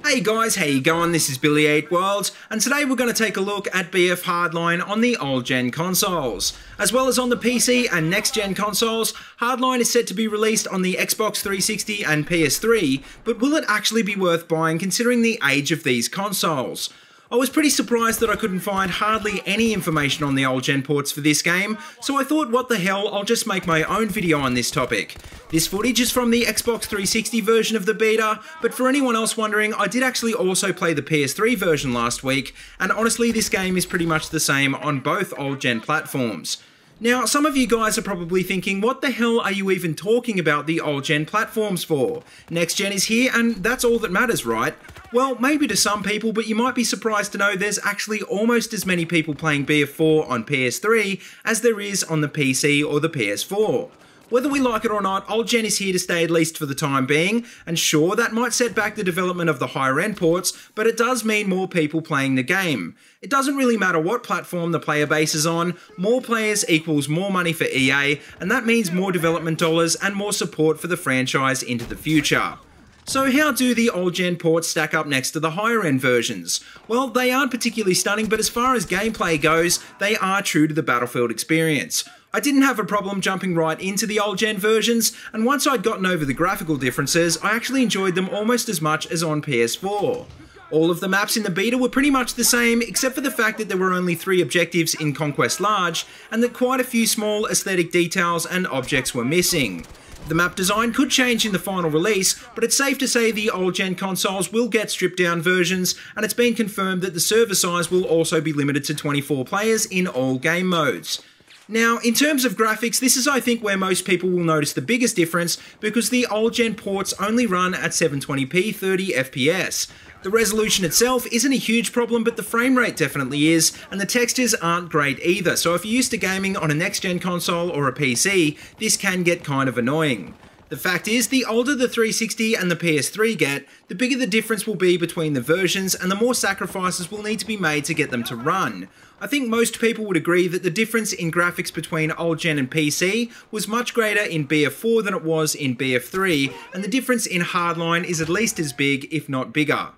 Hey guys, how you going? This is BillyEatWorld, and today we're going to take a look at BF Hardline on the old-gen consoles. As well as on the PC and next-gen consoles, Hardline is set to be released on the Xbox 360 and PS3, but will it actually be worth buying considering the age of these consoles? I was pretty surprised that I couldn't find hardly any information on the old-gen ports for this game, so I thought, what the hell, I'll just make my own video on this topic. This footage is from the Xbox 360 version of the beta, but for anyone else wondering, I did actually also play the PS3 version last week, and honestly this game is pretty much the same on both old-gen platforms. Now, some of you guys are probably thinking, what the hell are you even talking about the old-gen platforms for? Next-gen is here, and that's all that matters, right? Well, maybe to some people, but you might be surprised to know there's actually almost as many people playing BF4 on PS3 as there is on the PC or the PS4. Whether we like it or not, old-gen is here to stay at least for the time being, and sure, that might set back the development of the higher-end ports, but it does mean more people playing the game. It doesn't really matter what platform the player base is on, more players equals more money for EA, and that means more development dollars and more support for the franchise into the future. So how do the old-gen ports stack up next to the higher-end versions? Well, they aren't particularly stunning, but as far as gameplay goes, they are true to the Battlefield experience. I didn't have a problem jumping right into the old-gen versions, and once I'd gotten over the graphical differences, I actually enjoyed them almost as much as on PS4. All of the maps in the beta were pretty much the same, except for the fact that there were only 3 objectives in Conquest Large, and that quite a few small aesthetic details and objects were missing. The map design could change in the final release, but it's safe to say the old-gen consoles will get stripped-down versions, and it's been confirmed that the server size will also be limited to 24 players in all game modes. Now, in terms of graphics, this is I think where most people will notice the biggest difference, because the old-gen ports only run at 720p 30 FPS. The resolution itself isn't a huge problem, but the frame rate definitely is, and the textures aren't great either, so if you're used to gaming on a next-gen console or a PC, this can get kind of annoying. The fact is, the older the 360 and the PS3 get, the bigger the difference will be between the versions, and the more sacrifices will need to be made to get them to run. I think most people would agree that the difference in graphics between old-gen and PC was much greater in BF4 than it was in BF3, and the difference in Hardline is at least as big, if not bigger.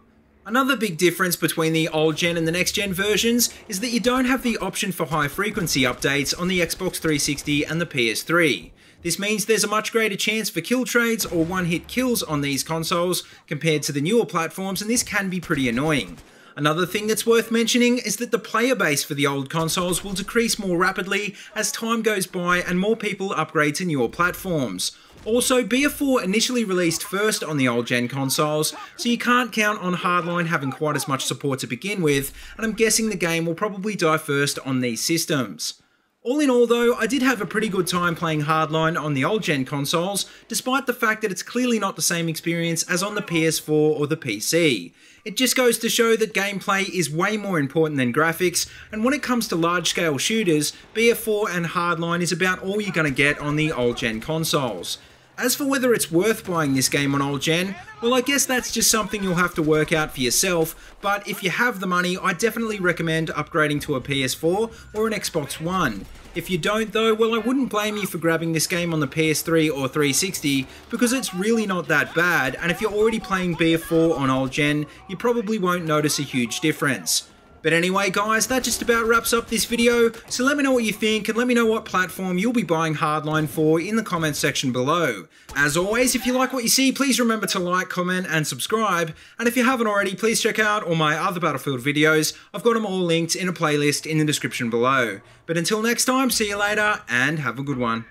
Another big difference between the old-gen and the next-gen versions is that you don't have the option for high-frequency updates on the Xbox 360 and the PS3. This means there's a much greater chance for kill trades or one-hit kills on these consoles compared to the newer platforms, and this can be pretty annoying. Another thing that's worth mentioning is that the player base for the old consoles will decrease more rapidly as time goes by and more people upgrade to newer platforms. Also, BF4 initially released first on the old-gen consoles, so you can't count on Hardline having quite as much support to begin with, and I'm guessing the game will probably die first on these systems. All in all though, I did have a pretty good time playing Hardline on the old-gen consoles, despite the fact that it's clearly not the same experience as on the PS4 or the PC. It just goes to show that gameplay is way more important than graphics, and when it comes to large-scale shooters, BF4 and Hardline is about all you're going to get on the old-gen consoles. As for whether it's worth buying this game on old-gen, well, I guess that's just something you'll have to work out for yourself, but if you have the money, I definitely recommend upgrading to a PS4 or an Xbox One. If you don't though, well, I wouldn't blame you for grabbing this game on the PS3 or 360, because it's really not that bad, and if you're already playing BF4 on old-gen, you probably won't notice a huge difference. But anyway guys, that just about wraps up this video, so let me know what you think and let me know what platform you'll be buying Hardline for in the comments section below. As always, if you like what you see, please remember to like, comment and subscribe, and if you haven't already, please check out all my other Battlefield videos. I've got them all linked in a playlist in the description below. But until next time, see you later and have a good one.